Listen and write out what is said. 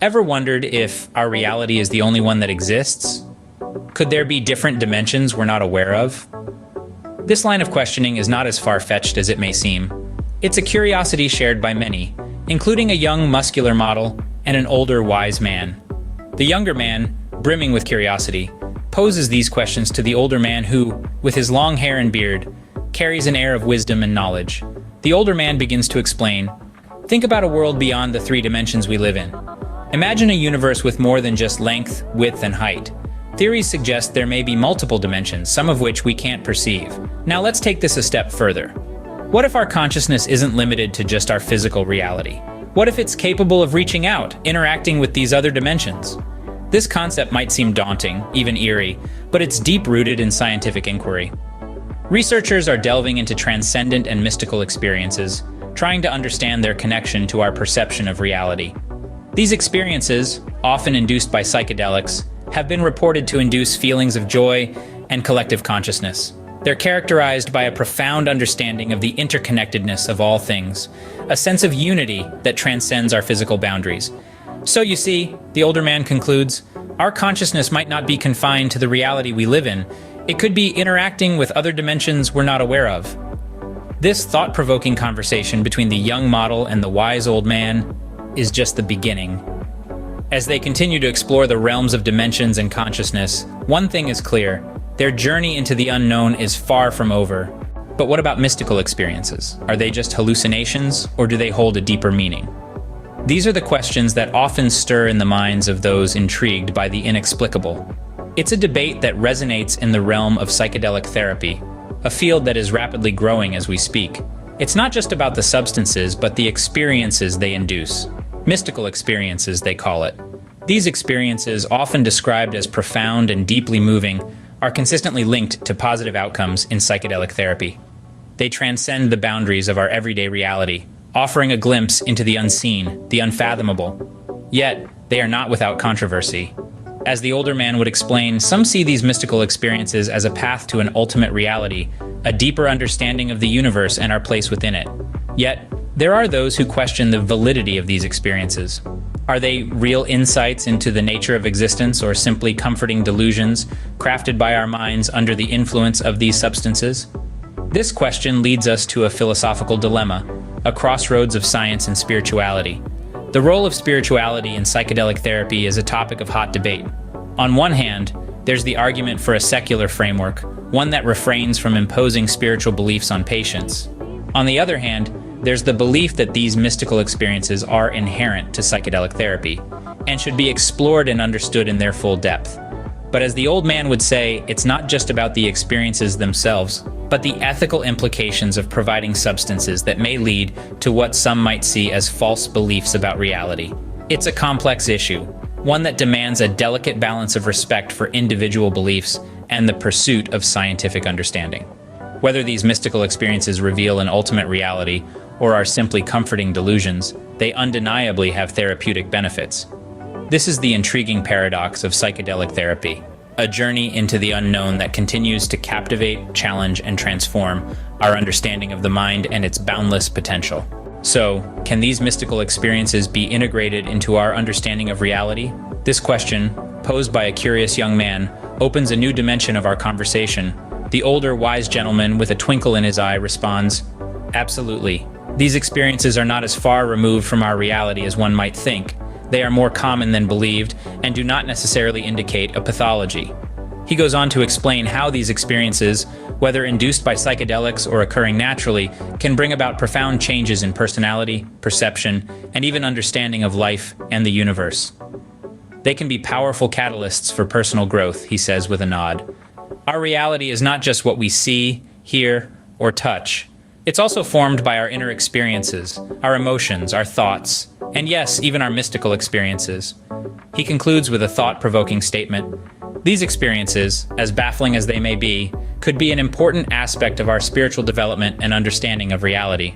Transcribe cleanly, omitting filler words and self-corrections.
Ever wondered if our reality is the only one that exists? Could there be different dimensions we're not aware of? This line of questioning is not as far-fetched as it may seem. It's a curiosity shared by many, including a young muscular model and an older wise man. The younger man, brimming with curiosity, poses these questions to the older man who, with his long hair and beard, carries an air of wisdom and knowledge. The older man begins to explain, "Think about a world beyond the three dimensions we live in. Imagine a universe with more than just length, width, and height. Theories suggest there may be multiple dimensions, some of which we can't perceive. Now let's take this a step further. What if our consciousness isn't limited to just our physical reality? What if it's capable of reaching out, interacting with these other dimensions?" This concept might seem daunting, even eerie, but it's deep-rooted in scientific inquiry. Researchers are delving into transcendent and mystical experiences, trying to understand their connection to our perception of reality. These experiences, often induced by psychedelics, have been reported to induce feelings of joy and collective consciousness. They're characterized by a profound understanding of the interconnectedness of all things, a sense of unity that transcends our physical boundaries. So you see, the older man concludes, our consciousness might not be confined to the reality we live in. It could be interacting with other dimensions we're not aware of. This thought-provoking conversation between the young model and the wise old man is just the beginning. As they continue to explore the realms of dimensions and consciousness, one thing is clear: their journey into the unknown is far from over. But what about mystical experiences? Are they just hallucinations, or do they hold a deeper meaning? These are the questions that often stir in the minds of those intrigued by the inexplicable. It's a debate that resonates in the realm of psychedelic therapy, a field that is rapidly growing as we speak. It's not just about the substances, but the experiences they induce. Mystical experiences, they call it. These experiences, often described as profound and deeply moving, are consistently linked to positive outcomes in psychedelic therapy. They transcend the boundaries of our everyday reality, offering a glimpse into the unseen, the unfathomable. Yet, they are not without controversy. As the older man would explain, some see these mystical experiences as a path to an ultimate reality, a deeper understanding of the universe and our place within it. Yet, there are those who question the validity of these experiences. Are they real insights into the nature of existence, or simply comforting delusions crafted by our minds under the influence of these substances? This question leads us to a philosophical dilemma, a crossroads of science and spirituality. The role of spirituality in psychedelic therapy is a topic of hot debate. On one hand, there's the argument for a secular framework, one that refrains from imposing spiritual beliefs on patients. On the other hand, there's the belief that these mystical experiences are inherent to psychedelic therapy and should be explored and understood in their full depth. But as the old man would say, it's not just about the experiences themselves, but the ethical implications of providing substances that may lead to what some might see as false beliefs about reality. It's a complex issue, one that demands a delicate balance of respect for individual beliefs and the pursuit of scientific understanding. Whether these mystical experiences reveal an ultimate reality or are simply comforting delusions, they undeniably have therapeutic benefits. This is the intriguing paradox of psychedelic therapy, a journey into the unknown that continues to captivate, challenge, and transform our understanding of the mind and its boundless potential. So, can these mystical experiences be integrated into our understanding of reality? This question, posed by a curious young man, opens a new dimension of our conversation. The older, wise gentleman with a twinkle in his eye responds, "Absolutely. These experiences are not as far removed from our reality as one might think. They are more common than believed and do not necessarily indicate a pathology." He goes on to explain how these experiences, whether induced by psychedelics or occurring naturally, can bring about profound changes in personality, perception, and even understanding of life and the universe. They can be powerful catalysts for personal growth, he says with a nod. Our reality is not just what we see, hear, or touch. It's also formed by our inner experiences, our emotions, our thoughts, and yes, even our mystical experiences. He concludes with a thought-provoking statement. These experiences, as baffling as they may be, could be an important aspect of our spiritual development and understanding of reality.